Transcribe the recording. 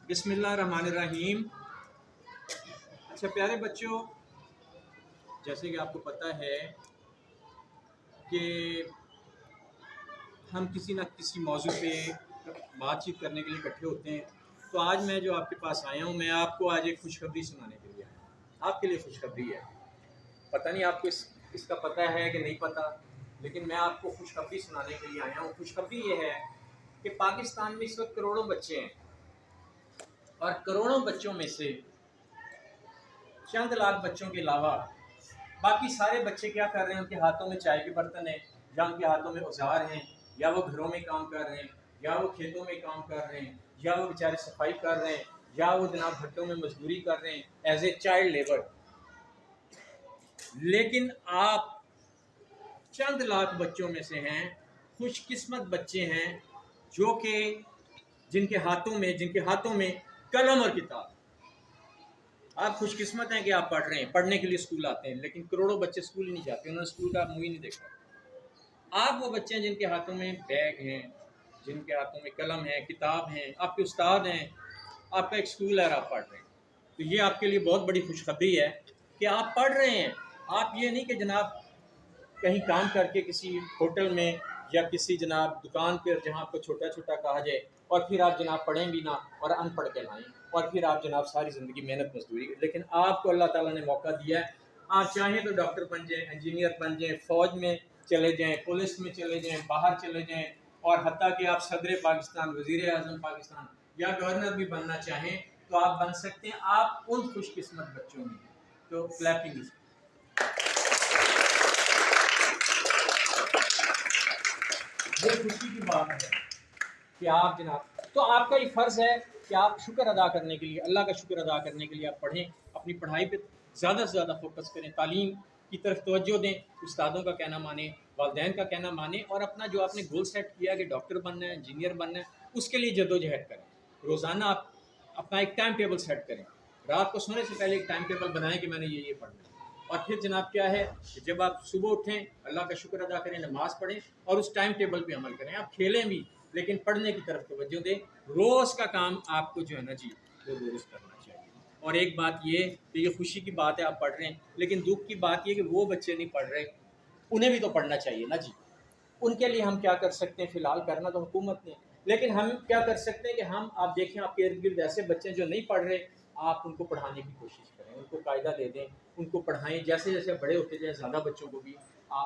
بسم اللہ الرحمن الرحیم۔ اچھا پیارے بچوں، جیسے کہ آپ کو پتہ ہے کہ ہم کسی نہ کسی موضوع پہ بات چیت کرنے کے لیے اکٹھے ہوتے ہیں، تو آج میں جو آپ کے پاس آیا ہوں، میں آپ کو آج ایک خوشخبری سنانے کے لیے آیا ہوں۔ آپ کے لیے خوشخبری ہے، پتہ نہیں آپ کو اس کا پتہ ہے کہ نہیں پتہ، لیکن میں آپ کو خوشخبری سنانے کے لیے آیا ہوں۔ خوشخبری یہ ہے کہ پاکستان میں اس وقت کروڑوں بچے ہیں، اور کروڑوں بچوں میں سے چند لاکھ بچوں کے علاوہ باقی سارے بچے کیا کر رہے ہیں؟ ان کے ہاتھوں میں چائے کے برتن ہیں، یا ان کے ہاتھوں میں اوزار ہیں، یا وہ گھروں میں کام کر رہے ہیں، یا وہ کھیتوں میں کام کر رہے ہیں، یا وہ بیچارے صفائی کر رہے ہیں، یا وہ جناب بھٹوں میں مزدوری کر رہے ہیں ایز اے چائلڈ لیبر۔ لیکن آپ چند لاکھ بچوں میں سے ہیں، خوش قسمت بچے ہیں جو کہ جن کے ہاتھوں میں قلم اور کتاب۔ آپ خوش قسمت ہیں کہ آپ پڑھ رہے ہیں، پڑھنے کے لیے اسکول آتے ہیں، لیکن کروڑوں بچے اسکول ہی نہیں جاتے، انہوں نے اسکول کا منہ ہی نہیں دیکھا۔ آپ وہ بچے ہیں جن کے ہاتھوں میں بیگ ہیں، جن کے ہاتھوں میں قلم ہے، کتاب ہیں، آپ کے استاد ہیں، آپ کا ایک اسکول ہے اور آپ پڑھ رہے ہیں۔ تو یہ آپ کے لیے بہت بڑی خوشخبری ہے کہ آپ پڑھ رہے ہیں۔ آپ یہ نہیں کہ جناب کہیں کام کر کے کسی ہوٹل میں یا کسی جناب دکان پہ جہاں آپ کو چھوٹا چھوٹا کہا جائے، اور پھر آپ جناب پڑھیں بھی نہ اور ان پڑھ کے لائیں، اور پھر آپ جناب ساری زندگی محنت مزدوری۔ لیکن آپ کو اللہ تعالیٰ نے موقع دیا ہے، آپ چاہیں تو ڈاکٹر بن جائیں، انجینئر بن جائیں، فوج میں چلے جائیں، پولیس میں چلے جائیں، باہر چلے جائیں، اور حتیٰ کہ آپ صدر پاکستان، وزیر اعظم پاکستان یا گورنر بھی بننا چاہیں تو آپ بن سکتے ہیں۔ آپ ان خوش قسمت بچوں میں ہیں۔ تو کلیپنگ اس یہ خوشی کی بات ہے کہ آپ جناب، تو آپ کا یہ فرض ہے کہ آپ شکر ادا کرنے کے لیے، اللہ کا شکر ادا کرنے کے لیے آپ پڑھیں، اپنی پڑھائی پہ زیادہ سے زیادہ فوکس کریں، تعلیم کی طرف توجہ دیں، استادوں کا کہنا مانیں، والدین کا کہنا مانیں، اور اپنا جو آپ نے گول سیٹ کیا کہ ڈاکٹر بننا ہے، انجینئر بننا ہے، اس کے لیے جدوجہد کریں۔ روزانہ آپ اپنا ایک ٹائم ٹیبل سیٹ کریں، رات کو سونے سے پہلے ایک ٹائم ٹیبل بنائیں کہ میں نے یہ پڑھنا ہے، اور پھر جناب کیا ہے کہ جب آپ صبح اٹھیں، اللہ کا شکر ادا کریں، نماز پڑھیں، اور اس ٹائم ٹیبل پہ عمل کریں۔ آپ کھیلیں بھی لیکن پڑھنے کی طرف توجہ دیں۔ روز کا کام آپ کو جو ہے نا جی وہ روز کرنا چاہیے۔ اور ایک بات یہ کہ یہ خوشی کی بات ہے آپ پڑھ رہے ہیں، لیکن دکھ کی بات یہ کہ وہ بچے نہیں پڑھ رہے، انہیں بھی تو پڑھنا چاہیے نا جی۔ ان کے لیے ہم کیا کر سکتے ہیں؟ فی الحال کرنا تو حکومت نے، لیکن ہم کیا کر سکتے ہیں کہ ہم، آپ دیکھیں آپ کے ارد گرد ایسے بچے جو نہیں پڑھ رہے، آپ ان کو پڑھانے کی کوشش کریں، ان کو قاعدہ دے دیں، ان کو پڑھائیں، جیسے جیسے بڑے ہوتے جائیں زیادہ بچوں کو بھی آپ